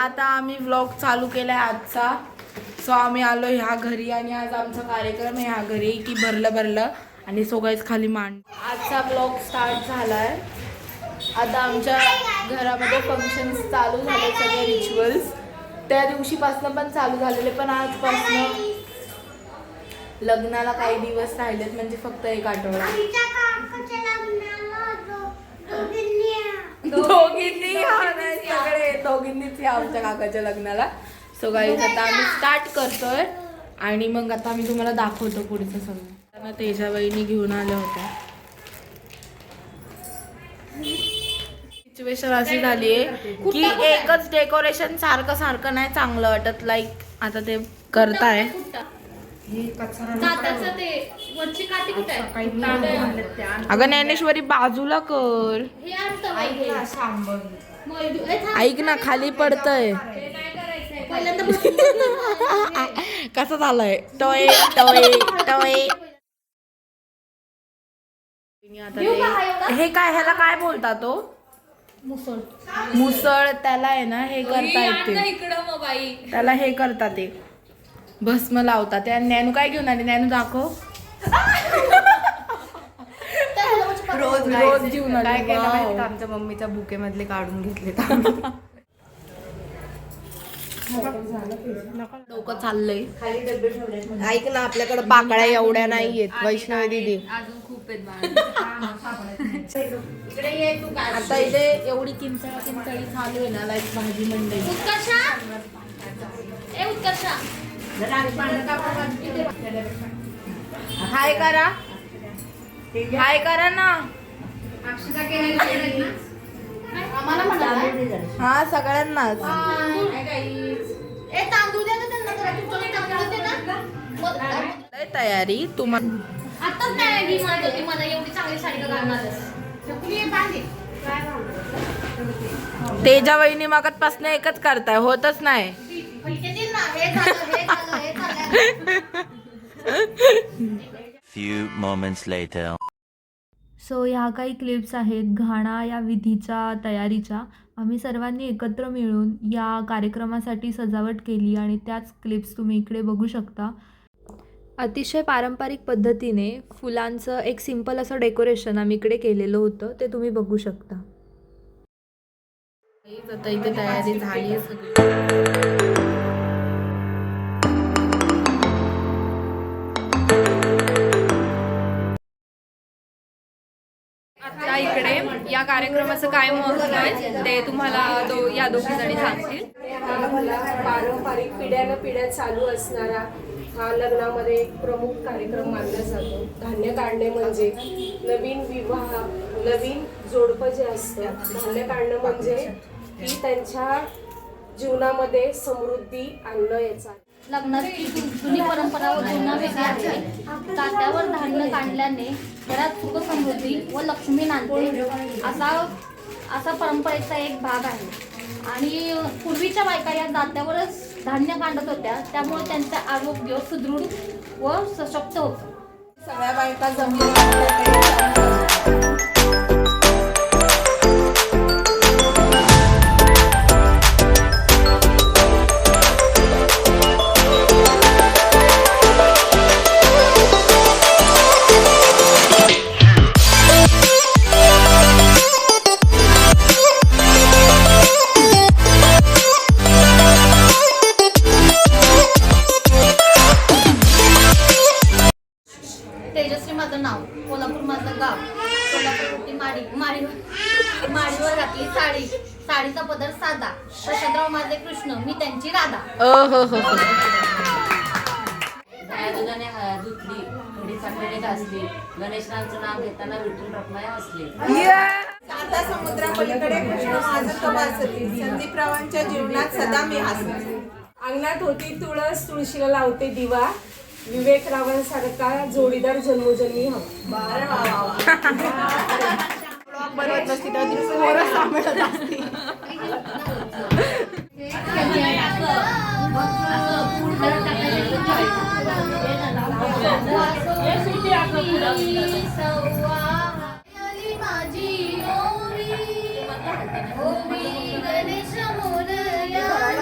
आता आम्ही व्लॉग चालू केलाय आजचा. सो आम्ही आलो ह्या घरी आणि आज आमचा कार्यक्रम आहे ह्या घरी की भरलं आणि सगळेच खाली मांड. आजचा व्लॉग स्टार्ट झालाय. आता आमच्या घरामध्ये फंक्शन्स चालू झाले, सगळे रिच्युअल्स त्या दिवशीपासून पण चालू झालेले, पण आजपासून लग्नाला काही दिवस राहिलेत, म्हणजे फक्त एक आठवडा. दोघींनीच या आमच्या काकाच्या लग्नाला. सो गाईज आता आम्ही स्टार्ट करतोय आणि मग आता आम्ही तुम्हाला दाखवतो पुढचं सगळं. तेजा वहिनी घेऊन आल्या होत्या. सिच्युएशन अशी झाली आहे की एकच डेकोरेशन सारखं नाही चांगलं वाटत. लाईक आता ते करताय. अगं ज्ञानेश्वरी बाजूला कर. ऐक ना, खाली पडतय. कसं झालंय टोय टोय टोय. हे काय, ह्याला काय बोलता तो? मुसळ. त्याला आहे ना हे करता येते, त्याला हे करतात ते भस्म लावतात. त्या नॅनू काय घेऊन आली? नॅनू दाखव. रोज घेऊन आली. काय केलं आमच्या मम्मीच्या बुके मधले काढून घेतले. डोकं चाललंय. ऐक ना, आपल्याकडे पाकळ्या एवढ्या नाहीयेत वैष्णवी दीदी. आता इथे एवढी किंचळी चालू आहे ना, लाईक भाजी मंडई. हाय करा, हाय करा ना. हा सगळ्यांनाच. तयारी तुम्हाला तेजा वहिनी मागतपासून एकच करताय, होतच नाही. Few moments later. सो ह्या काही क्लिप्स आहेत घाणा या विधीच्या तयारीच्या. आम्ही सर्वांनी एकत्र मिळून या कार्यक्रमासाठी सजावट केली आणि त्याच क्लिप्स तुम्ही इकडे बघू शकता. अतिशय पारंपरिक पद्धतीने फुलांचं एक सिंपल असं डेकोरेशन आम्ही इकडे केलेलं होतं, ते तुम्ही बघू शकता. आता इथे तयारी झाली सगळी. आता इकडे या कार्यक्रमाचं काय महत्त्व आहे ते तुम्हाला या दोघी जणी सांगतील. पारंपरिक पिढ्यानपिढ्या चालू असणारा हा लग्नामध्ये एक प्रमुख कार्यक्रम मानला जातो. धान्य काढणे म्हणजे नवीन विवाह, नवीन जोडपं जे असतं, धान्य काढणं म्हणजे की त्यांच्या जीवनामध्ये समृद्धी आणणं याचा. लग्नाची जुनी परंपरा व जुना वेगळी आहे. ताट्यावर धान्य काढल्याने घरात सुख समृद्धी व लक्ष्मी नांदते असा परंपरेचा एक भाग आहे. आणि पूर्वीच्या बायका या दात्यावरच धान्य काढत होत्या, त्यामुळे त्यांचं आरोग्य सुदृढ व सशक्त होतं. सगळ्या बायका जमल्या. तेजश्री माझं नाव, कोल्हापूर माझं गाव, कोल्हापूरवरती माडीवर घातली साडी, साडीचा पदर साधा, प्रसादराव माझे कृष्ण, मी त्यांची राधा. दुधाने धुतली, थोडी साखरेने घासली, गणेशरांचं नाव घेताना विठ्ठल रखमाया असले. आता समुद्रापलीकडे कृष्ण माझं वाचली, संदीपरावांच्या जीवनात सदा मी हसले. अंगणात होती तुळस, तुळशीला लावते दिवा, विवेकरावांसारखा जोडीदार जन्मोजन्मी हवा. बनवत नसती तर पोरं सांभाळत असती. माझी Ganesh Morya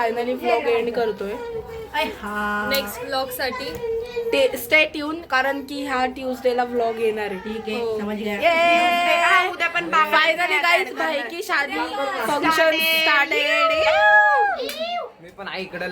finally vlog end करतोय. नेक्स्ट ब्लॉग साठी ते स्टे ट्यून, कारण की ह्या ट्यूजडेला व्लॉग येणार आहे. ठीक आहे. फायनली गाईज भाई की शादी फंक्शन स्टार्टेड. मी पण आईकडे